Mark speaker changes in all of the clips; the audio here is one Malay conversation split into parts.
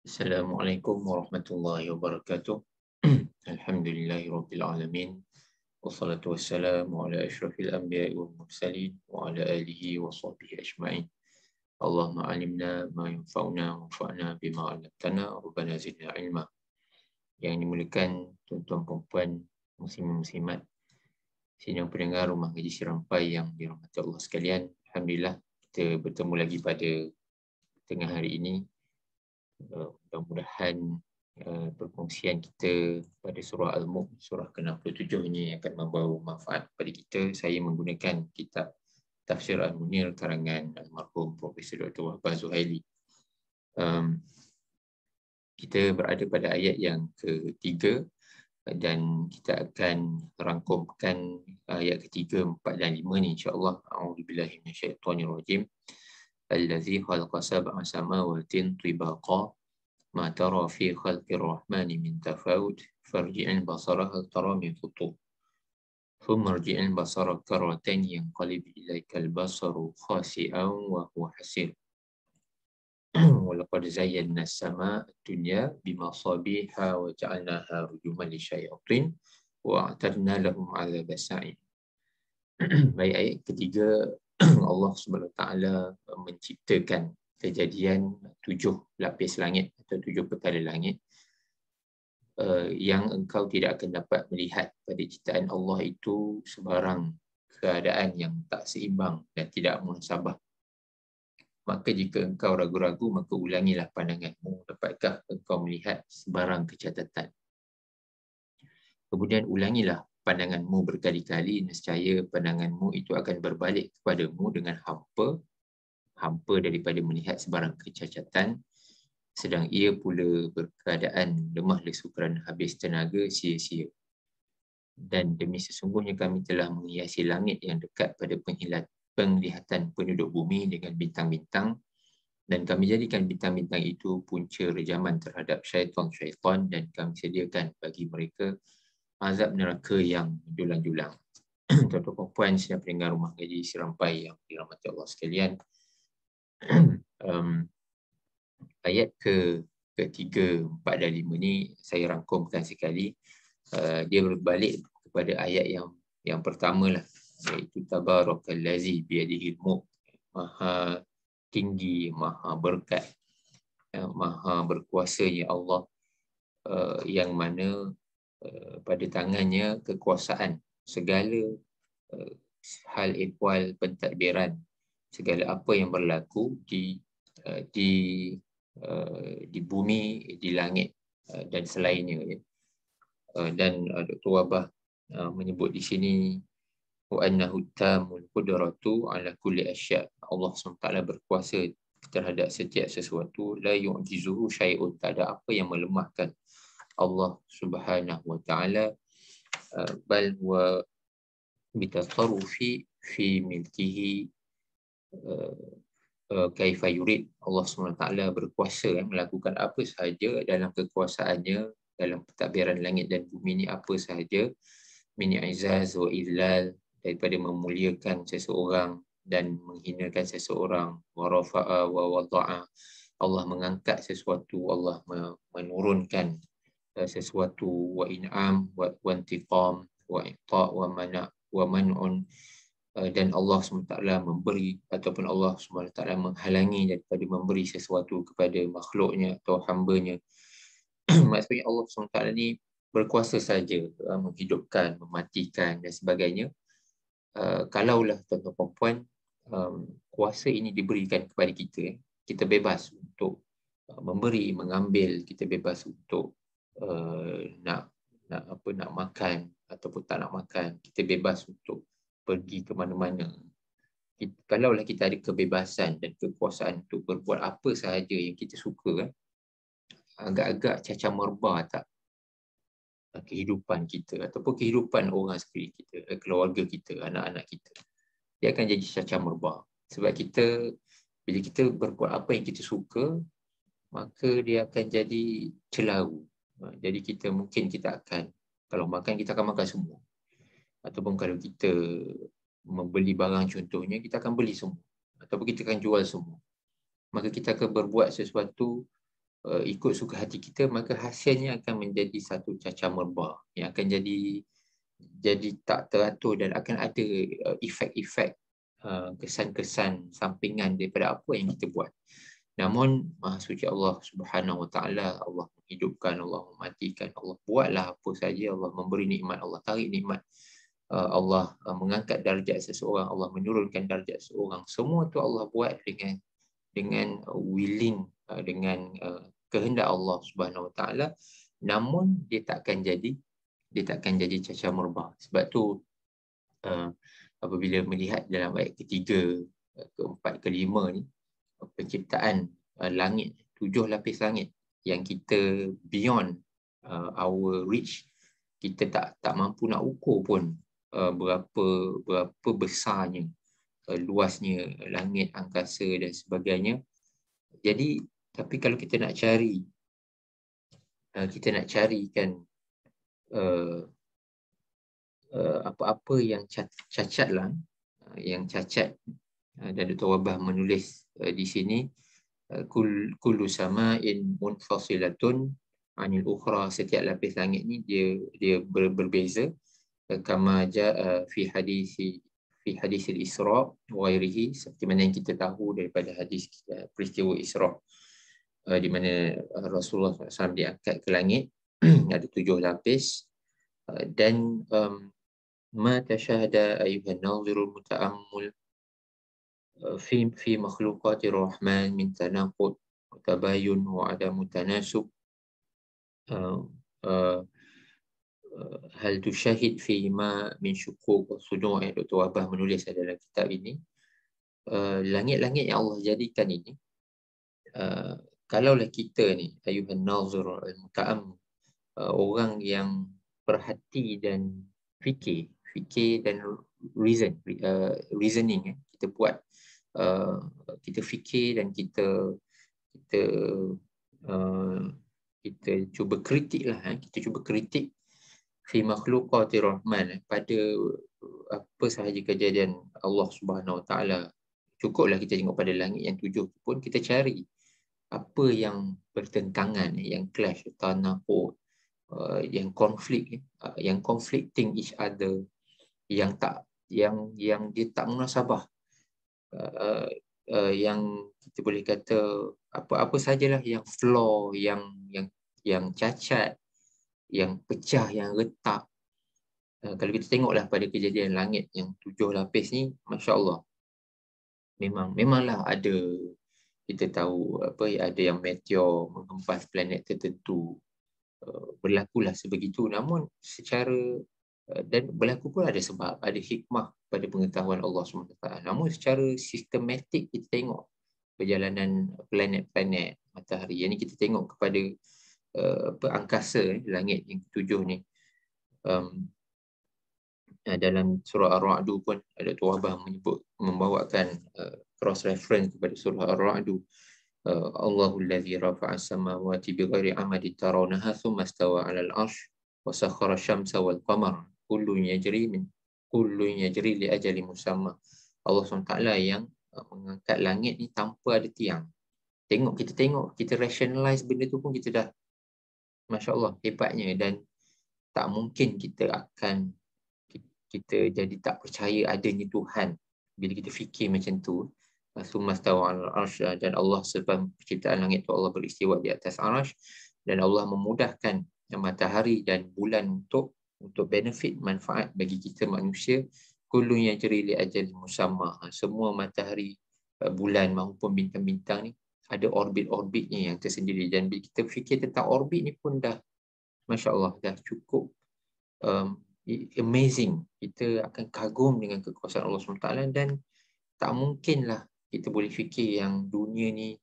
Speaker 1: Assalamualaikum warahmatullahi wabarakatuh. Alhamdulillahi rabbil alamin. Wassalatu wassalamu ala asyrafil anbiya'i wal mursalin wa ala alihi wa sahbihi ajma'in. Allahumma alimna ma yanfa'una wanfa'na bima 'allamtana rabbana zidna ilma. Yang dimuliakan tuan-tuan puan-puan, muslimin-muslimat, sidang pendengar Rumah Ngaji Serampai yang dirahmati Allah sekalian. Alhamdulillah kita bertemu lagi pada tengah hari ini. Mudah-mudahan perkongsian kita pada surah Al-Mulk, surah ke-67 ini akan membawa manfaat kepada kita. Saya menggunakan kitab Tafsir Al-Munir karangan almarhum Profesor Dr. Wahbah Zuhaili. Kita berada pada ayat yang ketiga dan kita akan rangkumkan ayat ketiga, empat dan lima ni insya-Allah. A'udzubillahi minasyaitonirrajim. Allazi khalaqa sab'a samawatin tibaqa ma tara fi khalqir rahmani min tafawut farji'il basara hal tara min futur thumma irji'il basara karratayn yanqalib ilaikal basaru khasi'an wa huwa hasir wa laqad zayyana as-samaa'a ad-dunya bimasabiha wa ja'alnaha rujuman lisyayatin wa a'tadna lahum 'adzabas sa'ir. Baik, ayat ketiga, Allah Subhanahu Wa Taala menciptakan kejadian 7 lapis langit atau 7 petala langit yang engkau tidak akan dapat melihat pada ciptaan Allah itu sebarang keadaan yang tak seimbang dan tidak munasabah. Maka jika engkau ragu-ragu, maka ulangilah pandanganmu, dapatkah engkau melihat sebarang kecacatan. Kemudian ulangilah pandanganmu berkali-kali, nescaya pandanganmu itu akan berbalik kepadamu dengan hampa daripada melihat sebarang kecacatan, sedang ia pula berkeadaan lemah lesu kerana habis tenaga sia-sia. Dan demi sesungguhnya kami telah menghiasi langit yang dekat pada penglihatan penduduk bumi dengan bintang-bintang, dan kami jadikan bintang-bintang itu punca rejaman terhadap syaitan-syaitan, dan kami sediakan bagi mereka azab neraka yang menjulang-julang. Tuan-tuan puan sedang pendengar Rumah Ngaji Serampai yang dirahmati Allah sekalian, ayat ketiga, empat dan lima ni saya rangkumkan sekali. Dia berbalik kepada ayat yang pertama lah, iaitu tabarakallazi biyadihil mulk, maha tinggi, maha berkat, maha berkuasanya Allah, yang mana pada tangannya kekuasaan segala hal ehwal pentadbiran, segala apa yang berlaku di bumi, di langit dan selainnya. Dan Dr. Wahbah menyebut di sini wa annahu tamul qudratu ala kulli asya'. Allah SWT berkuasa terhadap setiap sesuatu, la yu'jizuhu syai'un, tak ada apa yang melemahkan Allah Subhanahu wa taala, bal wa bitasarrufi fi milkihi kaifa yurid. Allah SWT berkuasa melakukan apa sahaja dalam kekuasaannya, dalam pentadbiran langit dan bumi ini, apa sahaja, min izaz wa idlal, daripada memuliakan seseorang dan menghinakan seseorang, wa rafa'a wa wada'a, Allah mengangkat sesuatu, Allah menurunkan sesuatu, wa in'am wa intiqam wa i'ta' wa mana' wa man'un, dan Allah SWT memberi ataupun Allah SWT menghalangi daripada memberi sesuatu kepada makhluknya atau hambanya. Maksudnya Allah SWT ni berkuasa saja menghidupkan, mematikan dan sebagainya. Kalaulah tuan-tuan dan puan, kuasa ini diberikan kepada kita, kita bebas untuk memberi, mengambil, kita bebas untuk nak makan ataupun tak nak makan, kita bebas untuk pergi ke mana-mana. Kalaulah kita ada kebebasan dan kekuasaan untuk berbuat apa sahaja yang kita suka, agak-agak cacah merbah tak kehidupan kita ataupun kehidupan orang sekeliling kita, keluarga kita, anak-anak kita, dia akan jadi cacah merbah. Sebab bila kita berbuat apa yang kita suka, maka dia akan jadi celaru. Jadi mungkin kita akan, kalau makan kita akan makan semua, ataupun kalau kita membeli barang contohnya, kita akan beli semua, ataupun kita akan jual semua. Maka kita akan berbuat sesuatu ikut suka hati kita, maka hasilnya akan menjadi satu cacah merbah yang akan jadi tak teratur dan akan ada efek-efek kesan-kesan sampingan daripada apa yang kita buat. Namun Maha Suci Allah Subhanahu Wa Taala, Allah menghidupkan, Allah mematikan, Allah buatlah apa saja, Allah memberi nikmat, Allah tarik nikmat, Allah mengangkat darjat seseorang, Allah menurunkan darjat seseorang. Semua tu Allah buat dengan willing, dengan kehendak Allah Subhanahu Wa Taala. Namun dia takkan jadi cacah merbah. Sebab tu apabila melihat dalam ayat ketiga, keempat, kelima ni, penciptaan langit, 7 lapis langit yang kita beyond our reach, kita tak mampu nak ukur pun berapa besarnya, luasnya langit, angkasa dan sebagainya. Jadi tapi kalau kita nak carikan apa-apa yang cacat lah, yang cacat, dan Dr. Wabah menulis di sini, kullu sama'in munfasilatun anil ukhra, setiap lapis langit ni dia berbeza, kama jaa fi hadis al-Isra wa ghairihi, seperti mana yang kita tahu daripada hadis peristiwa Isra, di mana Rasulullah SAW diangkat ke langit, ada 7 lapis, dan ma tashahada ayuhan nazirul muta'ammul fi makhluqatir rahman min tanaqud wa tabayun wa adamu tanasub, hal tusyahid fi ma min syukuk wa sudu'. Dr. Wabah menulis dalam kitab ini, langit-langit yang Allah jadikan ini, kalaulah kita ni ayuhan nazir al-muta'ammul, orang yang perhati dan fikir dan reasoning, kita buat, kita fikir dan kita cuba kritik lah, kita cuba kritik fi makhluqatir rahman, pada apa sahaja kejadian Allah Subhanahu Wa Taala. Cukuplah kita tengok pada langit yang 7 pun, kita cari apa yang bertentangan, yang clash, tanaqud, yang konflik, yang conflicting each other, yang dia tak munasabah, yang kita boleh kata apa sajalah yang flaw, yang cacat, yang pecah, yang retak. Kalau kita tengoklah pada kejadian langit yang 7 lapis ni, masya-Allah, memanglah ada, kita tahu ada yang meteor menghempas planet tertentu, berlakulah sebegitu. Namun secara dan berlaku pun ada sebab, ada hikmah pada pengetahuan Allah SWT. Namun secara sistematik kita tengok perjalanan planet-planet, matahari. Yang ni kita tengok kepada angkasa, langit yang 7 ni. Dalam surah Ar-Ra'd pun Dr. Wabah membawakan cross reference kepada surah Ar-Ra'd. Allahul ladzi rafa'a as-samawati bighairi amadin tarawnaha thumma istawa 'alal 'arsy wa sakhkhara asy-syamsa wal qamara kullun yajri li ajalin musamma. Allah SWT yang mengangkat langit ni tanpa ada tiang. Kita rationalize benda tu pun kita dah, masya-Allah, hebatnya. Dan tak mungkin kita jadi tak percaya adanya Tuhan bila kita fikir macam tu. Sumastawa al-arsh, dan Allah sebab penciptaan langit tu Allah beristiwa di atas arsh, dan Allah memudahkan matahari dan bulan untuk benefit, manfaat bagi kita manusia. Kullu yajri li ajalin musamma, semua matahari, bulan maupun bintang-bintang ni ada orbit-orbitnya yang tersendiri. Dan bila kita fikir tentang orbit ni pun dah, masya-Allah, dah cukup amazing. Kita akan kagum dengan kekuasaan Allah SWT, dan tak mungkinlah kita boleh fikir yang dunia ni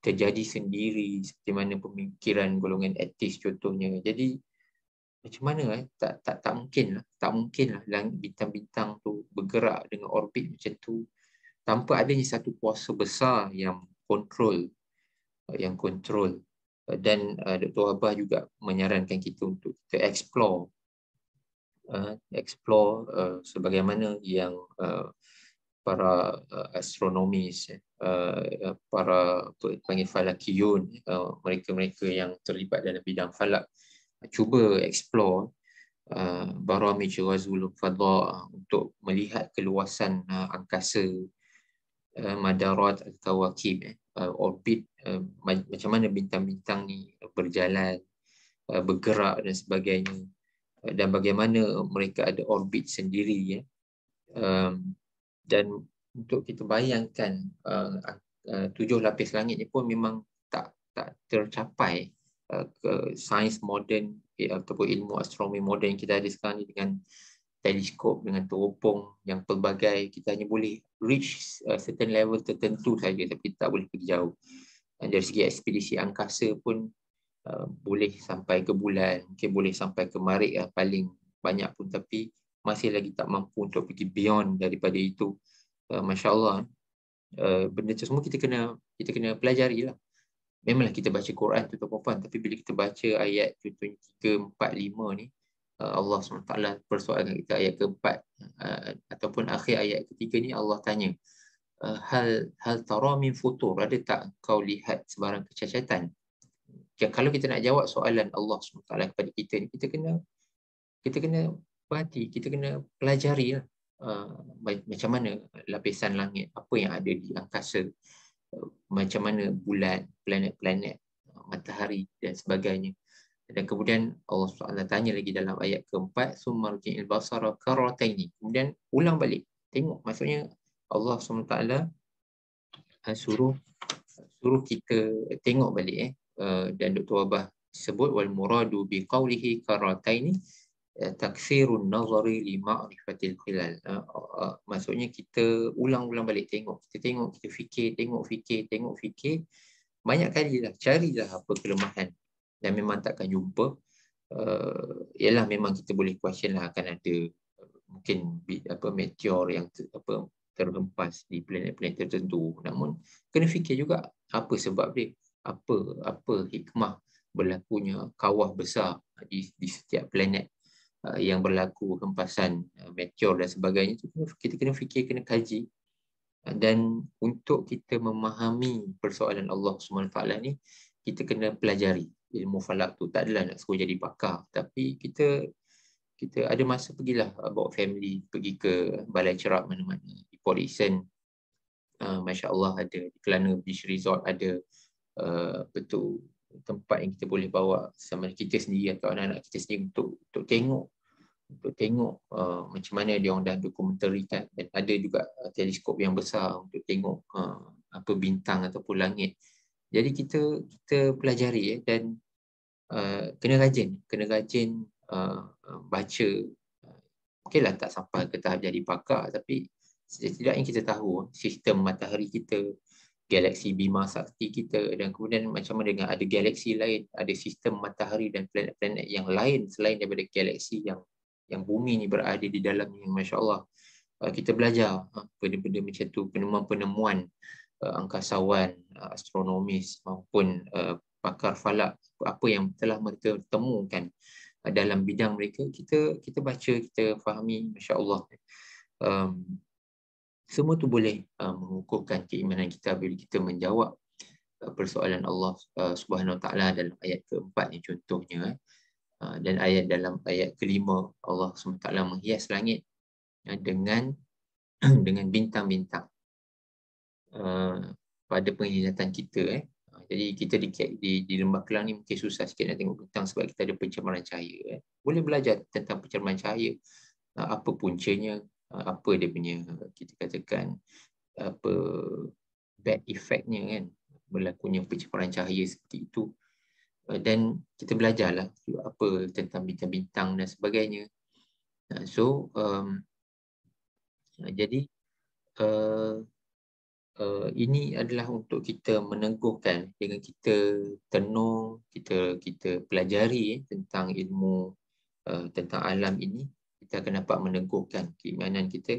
Speaker 1: terjadi sendiri, seperti mana pemikiran golongan etis contohnya. Jadi macam mana tak mungkinlah bintang-bintang tu bergerak dengan orbit macam tu tanpa adanya satu kuasa besar yang kontrol. Dan Dr. Wabah juga menyarankan kita untuk kita explore sebagaimana yang para astronomis para panggil falakiyun, mereka-mereka yang terlibat dalam bidang falak, cuba explore baramij ghazwul fadha untuk melihat keluasan angkasa, madarat al-kawakib, orbit, macam mana bintang-bintang ni berjalan, bergerak dan sebagainya, dan bagaimana mereka ada orbit sendiri, ya. Dan untuk kita bayangkan 7 lapis langit ni pun memang tak tercapai ke sains moden ataupun ilmu astronomi moden yang kita ada sekarang ni, dengan teleskop, dengan teropong yang pelbagai. Kita hanya boleh reach certain level tertentu saja, tapi tak boleh pergi jauh. Dan dari segi ekspedisi angkasa pun boleh sampai ke bulan, mungkin boleh sampai ke Marikh paling banyak pun, tapi masih lagi tak mampu untuk pergi beyond daripada itu. Masya Allah, benda tu semua kita kena pelajari lah. Memanglah kita baca Quran tu tuan-puan, tapi bila kita baca ayat 3, 4, 5 ni, Allah SWT persoalan kita ayat keempat ataupun akhir ayat ketiga ni, Allah tanya, hal tara min futur, ada tak kau lihat sebarang kecacatan? Kalau kita nak jawab soalan Allah SWT kepada kita ni, kita kena perhati, kita kena pelajari lah. Macam mana lapisan langit, apa yang ada di angkasa, macam mana bulan, planet-planet, matahari dan sebagainya. Dan kemudian Allah SWT tanya lagi dalam ayat keempat, summa rji'il basara karrataini, kemudian ulang balik, tengok. Maksudnya Allah SWT suruh kita tengok balik, dan Dr. Wabah sebut wal muradu bi qawlihi karrataini taksirun nazari li ma'rifatil khilal. Maksudnya kita ulang-ulang balik tengok, kita fikir, tengok fikir banyak kali lah, carilah apa kelemahan, dan memang takkan jumpa. Ialah memang kita boleh question lah, akan ada mungkin meteor yang terhempas di planet-planet tertentu. Namun kena fikir juga apa sebab dia, apa hikmah berlakunya kawah besar di setiap planet yang berlaku hempasan meteor dan sebagainya. Kita kena fikir, kena kaji. Dan untuk kita memahami persoalan Allah SWT ni, kita kena pelajari ilmu falak tu. Tak adalah nak suruh jadi pakar, tapi kita ada masa pergilah, bawa family pergi ke balai cerap mana-mana. Di Port Dickson, Masya Allah, ada di Kelana Beach Resort, ada betul tempat yang kita boleh bawa sama kita sendiri atau anak-anak kita sendiri untuk tengok macam mana dia orang dah dokumentarikan. Dan ada juga teleskop yang besar untuk tengok apa bintang ataupun langit. Jadi kita pelajari, dan kena rajin baca. Mungkinlah tak sampai ke tahap jadi pakar, tapi setidaknya kita tahu sistem matahari kita, galaksi Bima Sakti kita, dan kemudian macam mana dengan ada galaksi lain, ada sistem matahari dan planet-planet yang lain selain daripada galaksi yang bumi ni berada di dalamnya. Masya Allah, kita belajar benda-benda macam tu, penemuan-penemuan angkasawan, astronomis maupun pakar falak, apa yang telah mereka temukan dalam bidang mereka, kita baca, kita fahami. Masya Allah, semua tu boleh mengukuhkan keimanan kita bila kita menjawab persoalan Allah Subhanahu Wa Taala dalam ayat keempat ni contohnya. Dan dalam ayat kelima, Allah SWT menghias langit dengan bintang-bintang pada penglihatan kita. Jadi kita di Lembah Kelang ni mungkin susah sikit nak tengok bintang sebab kita ada pencemaran cahaya. Boleh belajar tentang pencemaran cahaya, apa puncanya, apa dia punya, kita katakan, apa bad effect-nya kan, berlakunya pencemaran cahaya seperti itu. Dan kita belajarlah apa tentang bintang-bintang dan sebagainya. So jadi ini adalah untuk kita meneguhkan, dengan kita tenung, kita pelajari tentang ilmu tentang alam ini, kita akan dapat meneguhkan keimanan kita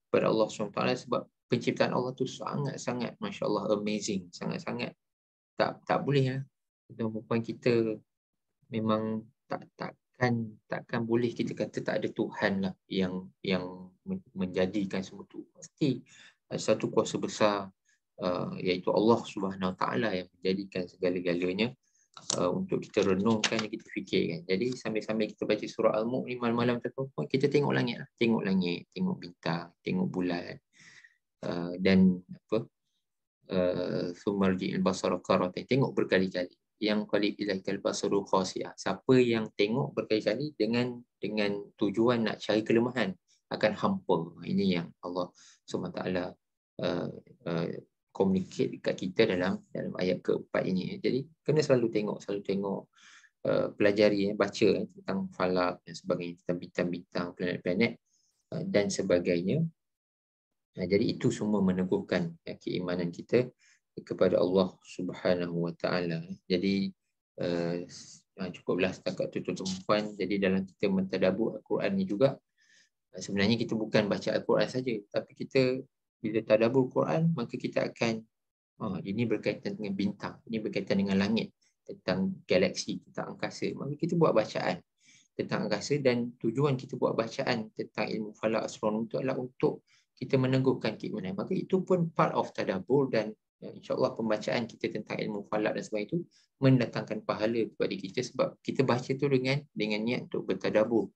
Speaker 1: kepada Allah SWT. Sebab penciptaan Allah tu sangat-sangat, Masya Allah, amazing, sangat-sangat tak boleh perempuan kita memang takkan boleh kita kata tak ada Tuhan lah yang menjadikan semua tu. Pasti satu kuasa besar iaitu Allah Subhanahu Wa Taala yang menjadikan segala-galanya untuk kita renungkan, kita fikirkan. Jadi sambil-sambil kita baca surah Al-Mulk ni malam-malam tu, kita tengok langit lah. Tengok langit, tengok bintang, tengok bulan. Dan apa? Sumarji'il basara karatain, tengok berkali-kali. Yang kali ilaikal basaru khasi'ah. Siapa yang tengok berkali-kali dengan tujuan nak cari kelemahan, akan hampa. Ini yang Allah SWT communicate dekat kita dalam ayat keempat ini. Jadi kena selalu tengok, pelajari, baca tentang falak dan sebagainya, tentang bintang-bintang, planet-planet dan sebagainya. Jadi itu semua meneguhkan keimanan kita kepada Allah Subhanahu Wa Taala. Jadi cukuplah setakat itu tuan-tuan. Jadi dalam kita mentadabbur Al-Quran ni juga, sebenarnya kita bukan baca Al-Quran saja, tapi kita bila tadabbur Quran, maka kita akan ini berkaitan dengan bintang, ini berkaitan dengan langit, tentang galaksi, tentang angkasa. Maka kita buat bacaan tentang angkasa, dan tujuan kita buat bacaan tentang ilmu falak astronomi itu adalah untuk kita meneguhkan keimanan. Maka itu pun part of tadabbur, dan insya-Allah pembacaan kita tentang ilmu falak dan sebagainya itu mendatangkan pahala kepada kita, sebab kita baca tu dengan niat untuk bertadabbur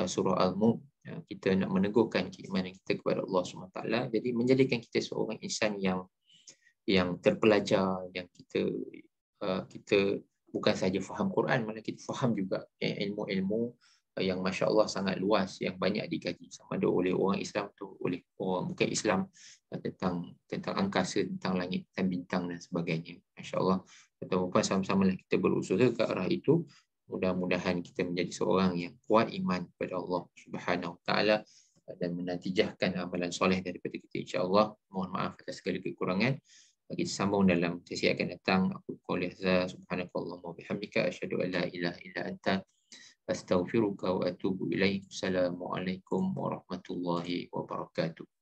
Speaker 1: surah Al-Mulk. Kita nak meneguhkan keimanan kita kepada Allah SWT. Jadi menjadikan kita seorang insan yang terpelajar, yang kita bukan saja faham Quran, malah kita faham juga ilmu-ilmu yang Masya Allah sangat luas, yang banyak dikaji sama ada oleh orang Islam atau oleh orang bukan Islam, tentang angkasa, tentang langit, tentang bintang dan sebagainya. Masya Allah, tuan-tuan sama-sama kita berusaha ke arah itu. Mudah-mudahan kita menjadi seorang yang kuat iman kepada Allah Subhanahu Wa Taala dan menatijahkan amalan soleh daripada kita, insya-Allah. Mohon maaf atas segala kekurangan. Kita sambung dalam sesi akan datang. Aku qouli hadza subhanakallahumma wa bihamdika asyhadu an la ilaha illa anta astaghfiruka wa atubu ilaik. Assalamualaikum warahmatullahi wabarakatuh.